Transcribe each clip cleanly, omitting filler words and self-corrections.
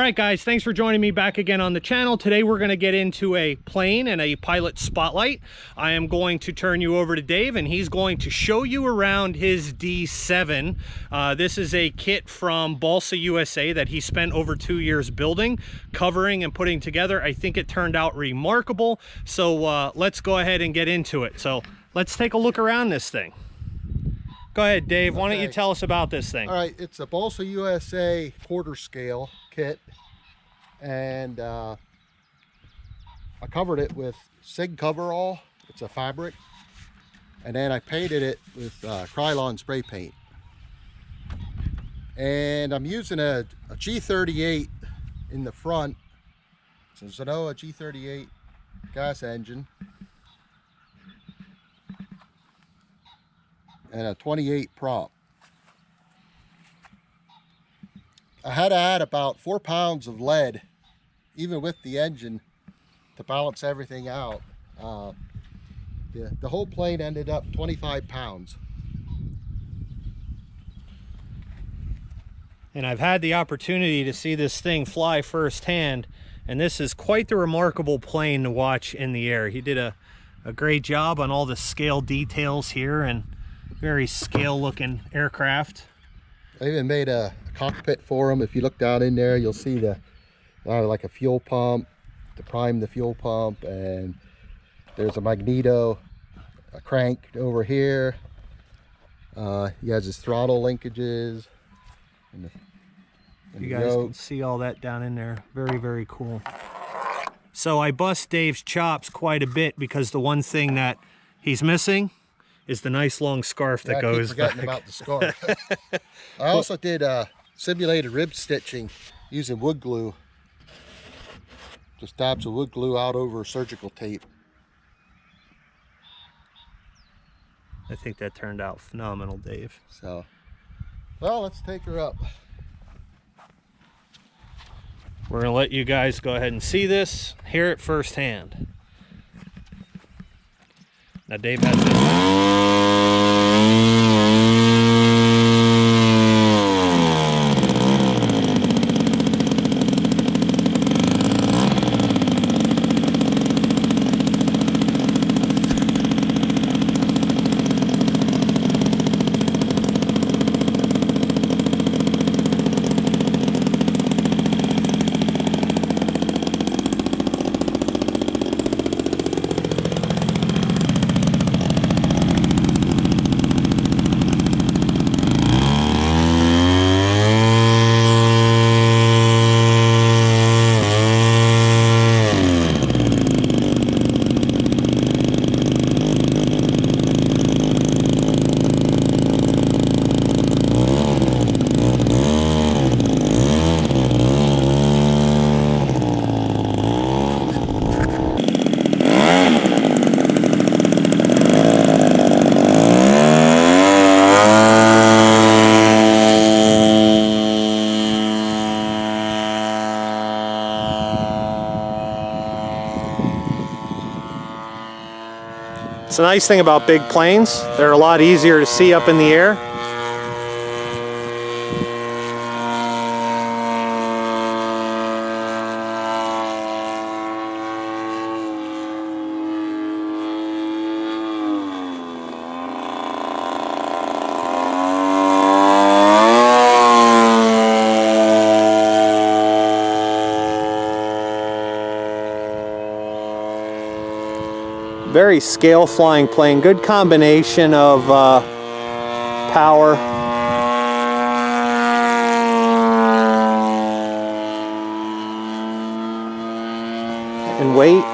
right, guys, thanks for joining me back again on the channel. Today we're going to get into a plane and a pilot spotlight. I am going to turn you over to Dave, and he's going to show you around his D7. This is a kit from Balsa USA that he spent over 2 years building, covering, and putting together. I think it turned out remarkable. So let's go ahead and get into it. So let's take a look around this thing. Go ahead, Dave. Why don't you tell us about this thing? All right, it's a Balsa USA quarter scale kit, and I covered it with Sig coverall. It's a fabric, and then I painted it with Krylon spray paint. And I'm using a G38 in the front. It's a Zenoah G38 gas engine. And a 28 prop. I had to add about 4 pounds of lead, even with the engine, to balance everything out. The whole plane ended up 25 pounds. And I've had the opportunity to see this thing fly firsthand, and this is quite the remarkable plane to watch in the air. He did a great job on all the scale details here, and very scale looking aircraft. I even made a cockpit for him. If you look down in there, you'll see the like a fuel pump to prime the fuel pump, and there's a magneto, a crank over here. He has his throttle linkages. And you guys can see all that down in there. Very, very cool. So I bust Dave's chops quite a bit because the one thing that he's missing is the nice long scarf that goes back. I keep forgetting about the scarf. I also did simulated rib stitching using wood glue. Just dabs of wood glue out over surgical tape. I think that turned out phenomenal, Dave. So, well, let's take her up. We're gonna let you guys go ahead and see this, hear it firsthand. Now Dave has It's a nice thing about big planes. They're a lot easier to see up in the air. Very scale flying plane, good combination of power and weight.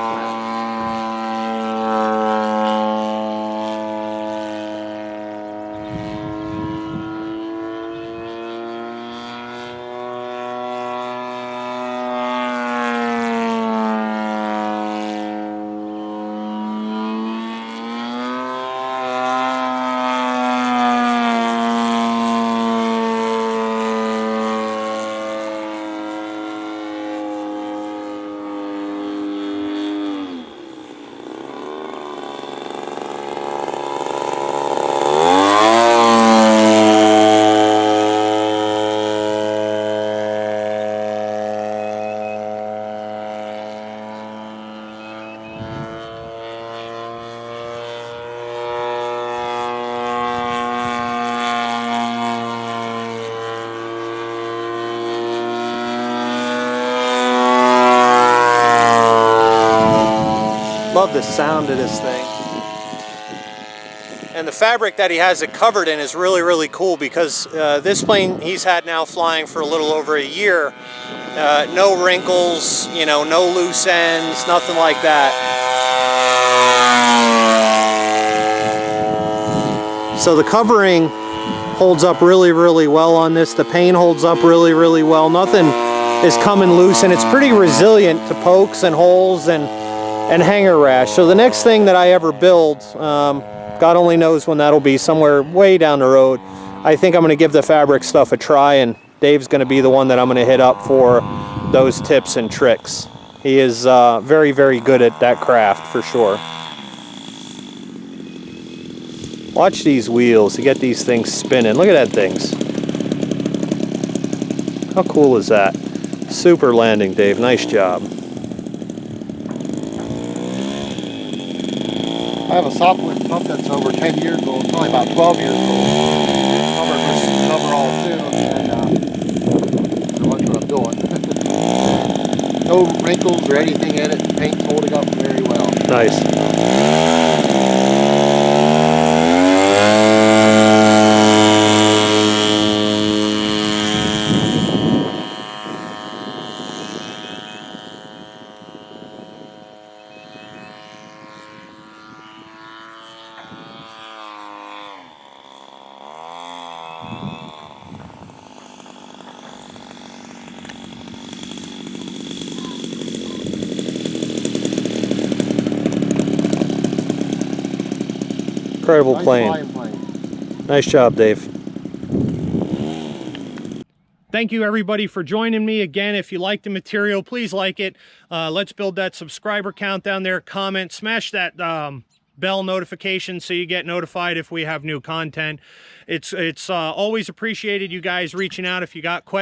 love the sound of this thing. And the fabric that he has it covered in is really, really cool, because this plane he's had now flying for a little over a year. No wrinkles, you know, no loose ends, nothing like that. So the covering holds up really, really well on this. The paint holds up really, really well. Nothing is coming loose, and it's pretty resilient to pokes and holes and hanger rash. So the next thing that I ever build, God only knows when that'll be, somewhere way down the road, I think I'm going to give the fabric stuff a try, and Dave's going to be the one that I'm going to hit up for those tips and tricks. He is very, very good at that craft for sure. Watch these wheels to get these things spinning. Look at that things. How cool is that? Super landing, Dave. Nice job. I have a softwood pump that's over 10 years old, probably about 12 years old. Cover all too, and watch what I'm doing. No wrinkles or anything in it. The paint's holding up very well. Nice. Incredible plane. Nice job, Dave. Thank you everybody for joining me. Again, if you like the material, please like it. Let's build that subscriber count down there. Comment, smash that bell notification so you get notified if we have new content. It's always appreciated, you guys reaching out if you got questions.